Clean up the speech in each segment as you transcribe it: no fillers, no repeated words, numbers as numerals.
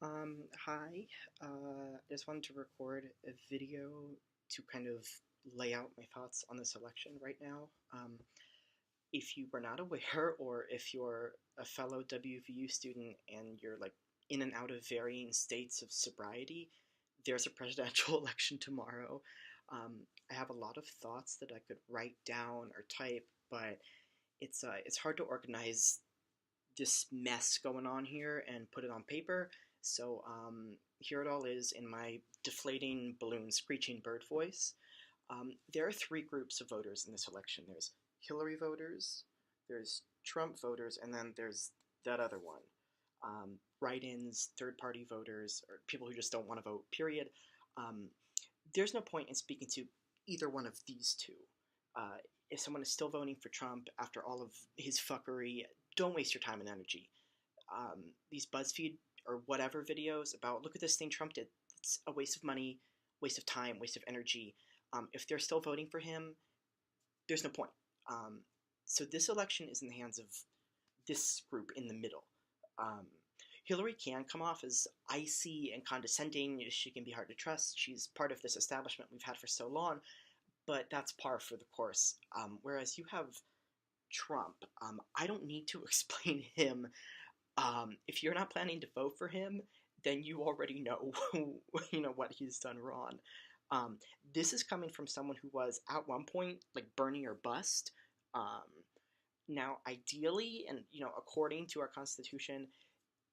Hi. I just wanted to record a video to kind of lay out my thoughts on this election right now. If you were not aware, or if you're a fellow WVU student and you're like in and out of varying states of sobriety, there's a presidential election tomorrow. I have a lot of thoughts that I could write down or type, but it's hard to organize this mess going on here and put it on paper. So here it all is in my deflating balloon, screeching bird voice. There are three groups of voters in this election. There's Hillary voters, there's Trump voters, and then there's that other one. Write-ins, third-party voters, or people who just don't want to vote, period. Um, there's no point in speaking to either one of these two. If someone is still voting for Trump after all of his fuckery, don't waste your time and energy. These BuzzFeed or whatever videos about look at this thing Trump did, it's a waste of money, waste of time, waste of energy. If they're still voting for him, there's no point. So this election is in the hands of this group in the middle. Hillary can come off as icy and condescending. She can be hard to trust. She's part of this establishment we've had for so long, but that's par for the course. Whereas you have Trump, I don't need to explain him. If you're not planning to vote for him, then you already know, what he's done wrong. This is coming from someone who was at one point like Bernie or bust. Now, ideally, and according to our Constitution,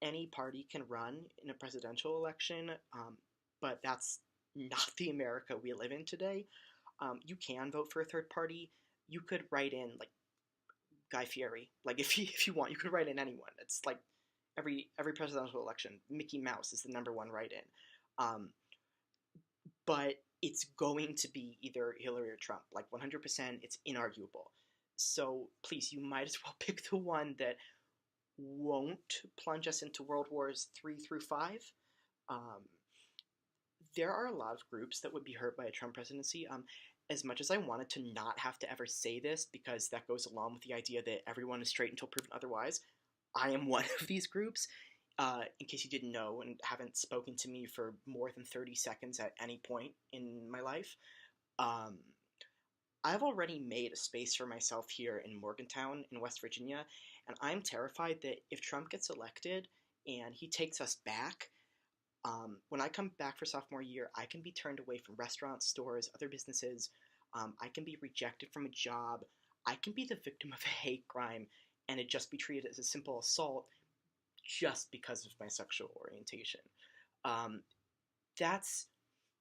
any party can run in a presidential election, but that's not the America we live in today. You can vote for a third party. You could write in like Guy Fieri. Like if you want, you could write in anyone. It's like every presidential election, Mickey Mouse is the number one write-in. But it's going to be either Hillary or Trump. Like 100%, it's inarguable. So please, you might as well pick the one that won't plunge us into World Wars 3 through 5. There are a lot of groups that would be hurt by a Trump presidency. As much as I wanted to not have to ever say this, because that goes along with the idea that everyone is straight until proven otherwise, I am one of these groups. In case you didn't know and haven't spoken to me for more than 30 seconds at any point in my life, I've already made a space for myself here in Morgantown in West Virginia, and I'm terrified that if Trump gets elected and he takes us back, when I come back for sophomore year, I can be turned away from restaurants, stores, other businesses. I can be rejected from a job. I can be the victim of a hate crime, and it just be treated as a simple assault just because of my sexual orientation. That's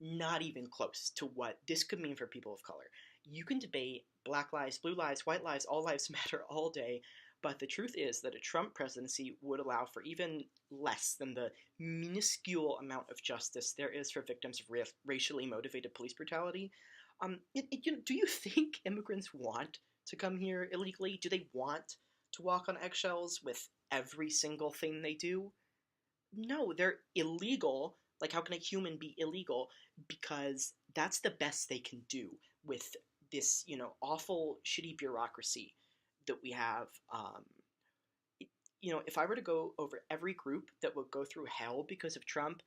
not even close to what this could mean for people of color. You can debate black lives, blue lives, white lives, all lives matter all day, but the truth is that a Trump presidency would allow for even less than the minuscule amount of justice there is for victims of racially motivated police brutality. Do you think immigrants want to come here illegally? Do they want to walk on eggshells with every single thing they do? No, they're illegal. Like, how can a human be illegal? Because that's the best they can do with this, awful, shitty bureaucracy that we have. If I were to go over every group that would go through hell because of Trump,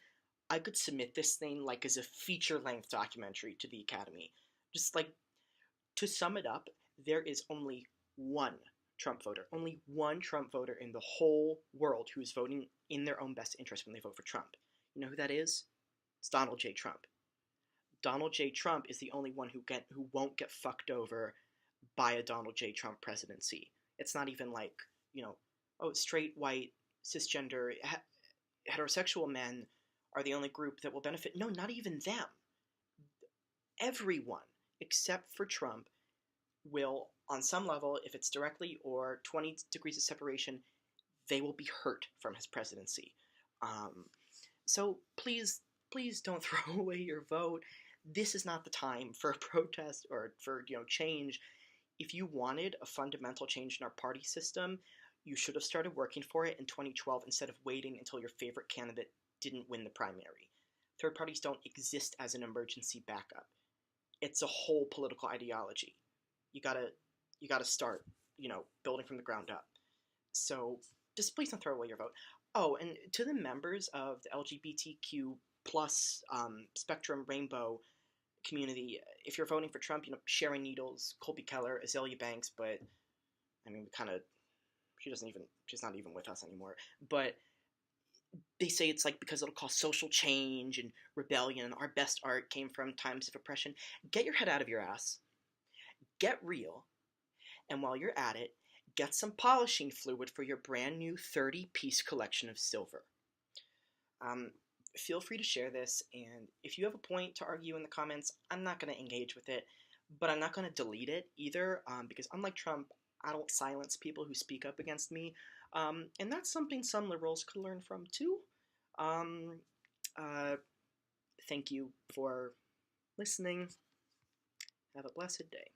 I could submit this thing like as a feature-length documentary to the Academy. Just like, to sum it up, there is only one Trump voter, only one Trump voter in the whole world who is voting in their own best interest when they vote for Trump. You know who that is? It's Donald J. Trump. Donald J. Trump is the only one who won't get fucked over by a Donald J. Trump presidency. It's not even like, straight, white, cisgender, heterosexual men are the only group that will benefit. No, not even them. Everyone, except for Trump, will, on some level, if it's directly or 20 degrees of separation, they will be hurt from his presidency. So please don't throw away your vote. This is not the time for a protest or for change. If you wanted a fundamental change in our party system, you should have started working for it in 2012 instead of waiting until your favorite candidate didn't win the primary. Third parties don't exist as an emergency backup. It's a whole political ideology. You gotta start, building from the ground up. So just please don't throw away your vote. Oh, and to the members of the LGBTQ plus spectrum rainbow community, if you're voting for Trump, Sharon Needles, Colby Keller, Azalea Banks, but I mean, we kind of she's not even with us anymore. But they say it's like because it'll cause social change and rebellion, and our best art came from times of oppression. Get your head out of your ass, get real, and while you're at it, get some polishing fluid for your brand new 30-piece collection of silver. Um, Feel free to share this, and if you have a point to argue in the comments, I'm not going to engage with it, but I'm not going to delete it either, because unlike Trump, I don't silence people who speak up against me, and that's something some liberals could learn from too. Um, uh, Thank you for listening. Have a blessed day.